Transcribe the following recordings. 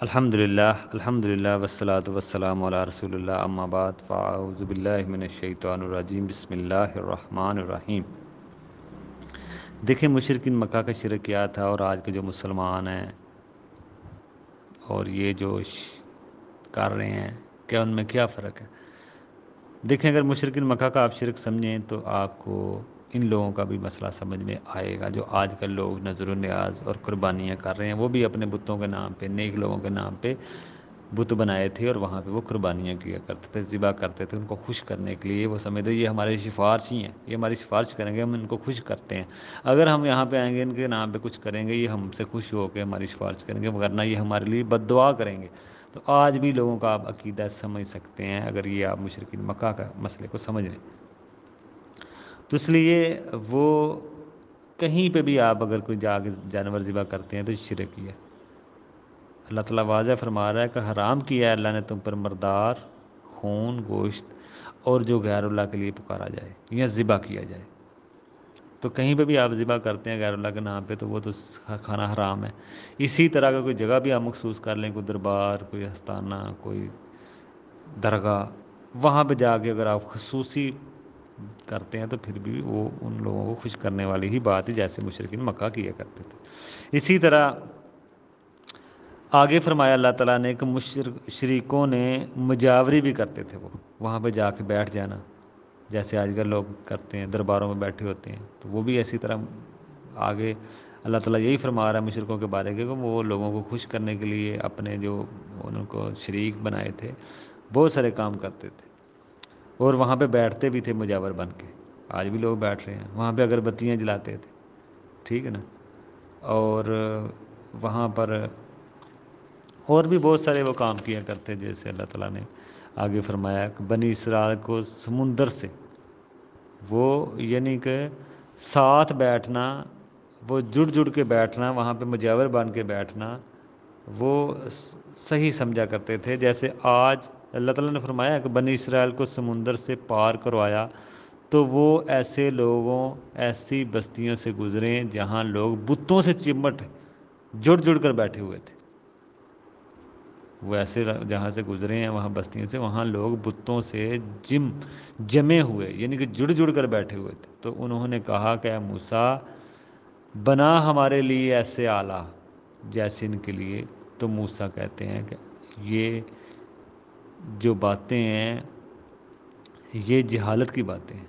الحمد للہ والصلاة والسلام علی رسول اللہ اما بعد فاعوذ باللہ من الشیطان الرجیم بسم اللہ الرحمن الرحیم۔ دیکھیں مشرکین مکہ کا شرک کیا تھا اور آج کے جو مسلمان ہیں اور یہ جو کر رہے ہیں کیا ان میں کیا فرق ہے؟ دیکھیں اگر مشرکین مکہ کا آپ شرک سمجھیں تو آپ کو ان لوگوں کا بھی مسئلہ سمجھ میں آئے گا جو آج کل لوگ نظر و نیاز اور قربانیاں کر رہے ہیں۔ وہ بھی اپنے بتوں کے نام پہ، نیک لوگوں کے نام پہ بت بنائے تھے اور وہاں پہ وہ قربانیاں کیا کرتے تھے، ذبح کرتے تھے ان کو خوش کرنے کے لیے۔ وہ سمجھتے یہ ہمارے سفارشی ہیں، یہ ہماری سفارش کریں گے، ہم ان کو خوش کرتے ہیں۔ اگر ہم یہاں پہ آئیں گے ان کے نام پہ کچھ کریں گے، یہ ہم سے خوش ہو کے ہماری سفارش کریں گے، ورنہ یہ ہمارے لیے بد دعا کریں گے۔ تو آج بھی لوگوں کا آپ عقیدہ سمجھ سکتے ہیں اگر یہ آپ مشرکین مکہ کا مسئلے کو سمجھ لیں تو۔ اس لیے وہ کہیں پہ بھی آپ اگر کوئی جانور ذبح کرتے ہیں تو شرک ہی ہے۔ اللہ تعالیٰ واضح فرما رہا ہے کہ حرام کیا ہے اللہ نے تم پر مردار، خون، گوشت اور جو غیر اللہ کے لیے پکارا جائے یا ذبح کیا جائے۔ تو کہیں پہ بھی آپ ذبح کرتے ہیں غیر اللہ کے نام پہ تو وہ تو کھانا حرام ہے۔ اسی طرح کا کوئی جگہ بھی آپ مخصوص کر لیں، کوئی دربار، کوئی آستانہ، کوئی درگاہ، وہاں پہ جا کے اگر آپ خصوصی کرتے ہیں تو پھر بھی وہ ان لوگوں کو خوش کرنے والی ہی بات ہے جیسے مشرکین مکہ کیا کرتے تھے۔ اسی طرح آگے فرمایا اللہ تعالیٰ نے کہ مشرکوں نے مجاوری بھی کرتے تھے، وہ وہاں پہ جا کے بیٹھ جانا جیسے آج کل لوگ کرتے ہیں، درباروں میں بیٹھے ہوتے ہیں۔ تو وہ بھی اسی طرح آگے اللہ تعالیٰ یہی فرما رہا ہے مشرکوں کے بارے میں کہ وہ لوگوں کو خوش کرنے کے لیے اپنے جو ان کو شریک بنائے تھے بہت سارے کام کرتے تھے اور وہاں پہ بیٹھتے بھی تھے مجاور بن کے۔ آج بھی لوگ بیٹھ رہے ہیں وہاں پہ، اگربتیاں جلاتے تھے، ٹھیک ہے نا، اور وہاں پر اور بھی بہت سارے وہ کام کیا کرتے جیسے اللہ تعالیٰ نے آگے فرمایا کہ بنی اسرائیل کو سمندر سے وہ یعنی کہ ساتھ بیٹھنا، وہ جڑ جڑ کے بیٹھنا، وہاں پہ مجاور بن کے بیٹھنا وہ صحیح سمجھا کرتے تھے۔ جیسے آج اللہ تعالیٰ نے فرمایا کہ بنی اسرائیل کو سمندر سے پار کروایا تو وہ ایسے لوگوں، ایسی بستیوں سے گزریں جہاں لوگ بتوں سے چمٹ جڑ جڑ کر بیٹھے ہوئے تھے۔ وہ ایسے جہاں سے گزرے ہیں وہاں بستیوں سے، وہاں لوگ بتوں سے جمے ہوئے یعنی کہ جڑ جڑ کر بیٹھے ہوئے تھے۔ تو انہوں نے کہا کہ اے موسیٰ بنا ہمارے لیے ایسے آلہ جیسے ان کے لیے۔ تو موسیٰ کہتے ہیں کہ یہ جو باتیں ہیں یہ جہالت کی باتیں ہیں۔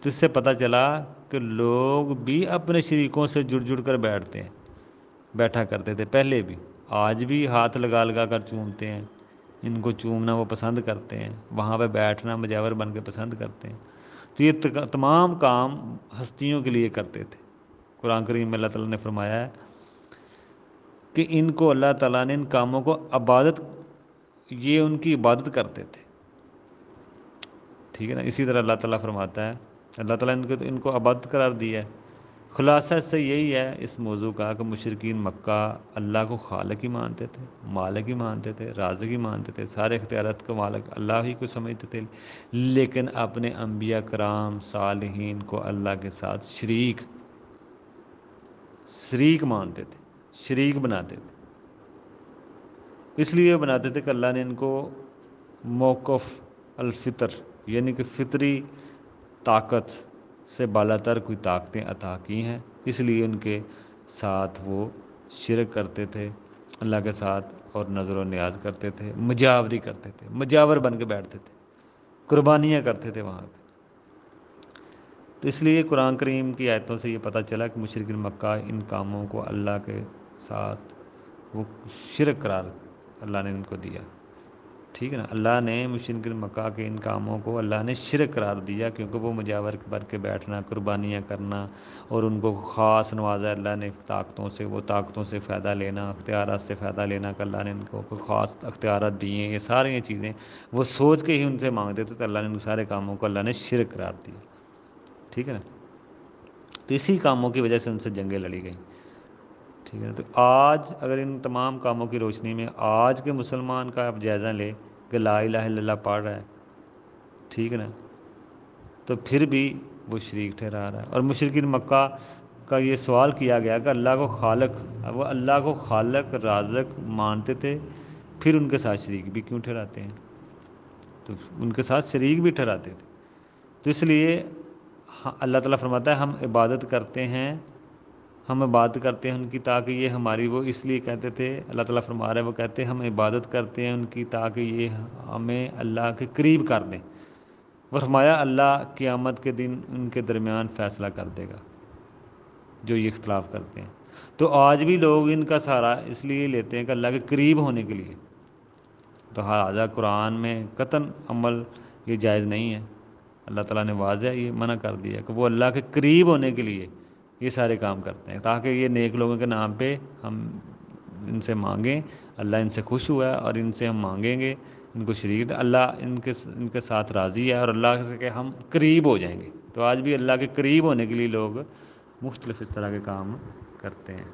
تو اس سے پتہ چلا کہ لوگ بھی اپنے شریکوں سے جڑ جڑ کر بیٹھا کرتے تھے پہلے بھی، آج بھی ہاتھ لگا لگا کر چومتے ہیں، ان کو چومنا وہ پسند کرتے ہیں، وہاں پہ بیٹھنا مجاور بن کے پسند کرتے ہیں۔ تو یہ تمام کام ہستیوں کے لیے کرتے تھے۔ قرآن کریم میں اللہ تعالیٰ نے فرمایا ہے کہ ان کو اللہ تعالیٰ نے ان کاموں کو یہ ان کی عبادت کرتے تھے، ٹھیک ہے نا۔ اسی طرح اللہ تعالیٰ فرماتا ہے، اللہ تعالیٰ نے ان کو عبادت قرار دیا ہے۔ خلاصہ اس سے یہی ہے اس موضوع کا کہ مشرکین مکہ اللہ کو خالق ہی مانتے تھے، مالک ہی مانتے تھے، رازق ہی مانتے تھے، سارے اختیارات کا مالک اللہ ہی کو سمجھتے تھے، لیکن اپنے انبیاء کرام صالحین کو اللہ کے ساتھ شریک مانتے تھے، شریک بناتے تھے۔ اس لیے بناتے تھے کہ اللہ نے ان کو موقف الفطر یعنی کہ فطری طاقت سے بالاتر کوئی طاقتیں عطا کی ہیں، اس لیے ان کے ساتھ وہ شرک کرتے تھے اللہ کے ساتھ اور نظر و نیاز کرتے تھے، مجاوری کرتے تھے، مجاور بن کے بیٹھتے تھے، قربانیاں کرتے تھے وہاں پہ۔ تو اس لیے قرآن کریم کی آیتوں سے یہ پتہ چلا کہ مشرکین مکہ ان کاموں کو اللہ کے ساتھ وہ شرک قرار اللہ نے ان کو دیا، ٹھیک ہے نا۔ اللہ نے مشرکین مکہ کے ان کاموں کو اللہ نے شرک قرار دیا کیونکہ وہ مجاور بن کے بیٹھنا، قربانیاں کرنا اور ان کو خاص نوازا اللہ نے طاقتوں سے، وہ طاقتوں سے فائدہ لینا، اختیارات سے فائدہ لینا کہ اللہ نے ان کو کوئی خاص اختیارات دیے ہیں، یہ ساری چیزیں وہ سوچ کے ہی ان سے مانگتے تھے، تو اللہ نے ان سارے کاموں کو اللہ نے شرک قرار دیا، ٹھیک ہے نا۔ تو اسی کاموں کی وجہ سے ان سے جنگیں لڑی گئیں، ٹھیک ہے نا۔ تو آج اگر ان تمام کاموں کی روشنی میں آج کے مسلمان کا آپ جائزہ لیں کہ لا الہ الا اللہ پڑھ رہا ہے، ٹھیک ہے نا، تو پھر بھی وہ شریک ٹھہرا رہا ہے۔ اور مشرکین مکہ کا یہ سوال کیا گیا کہ اللہ کو خالق، وہ اللہ کو خالق رازق مانتے تھے، پھر ان کے ساتھ شریک بھی کیوں ٹھہراتے ہیں؟ تو ان کے ساتھ شریک بھی ٹھہراتے تھے. تو اس لیے اللہ تعالیٰ فرماتا ہے ہم عبادت کرتے ہیں، ہم عبادت کرتے ہیں ان کی تاکہ یہ ہماری، وہ اس لیے کہتے تھے، اللہ تعالیٰ فرما رہا ہے، وہ کہتے ہیں ہم عبادت کرتے ہیں ان کی تاکہ یہ ہمیں اللہ کے قریب کر دیں. فرمایا اللہ قیامت کے دن ان کے درمیان فیصلہ کر دے گا جو یہ اختلاف کرتے ہیں. تو آج بھی لوگ ان کا سہارا اس لیے لیتے ہیں کہ اللہ کے قریب ہونے کے لیے. تو لہٰذا قرآن میں قطعاً عمل یہ جائز نہیں ہے. اللہ تعالیٰ نے واضح یہ منع کر دیا کہ وہ اللہ کے قریب ہونے کے لیے یہ سارے کام کرتے ہیں تاکہ یہ نیک لوگوں کے نام پہ ہم ان سے مانگیں، اللہ ان سے خوش ہوا ہے اور ان سے ہم مانگیں گے، ان کو شریک، اللہ ان کے ساتھ راضی ہے اور اللہ سے کہ ہم قریب ہو جائیں گے. تو آج بھی اللہ کے قریب ہونے کے لیے لوگ مختلف اس طرح کے کام کرتے ہیں.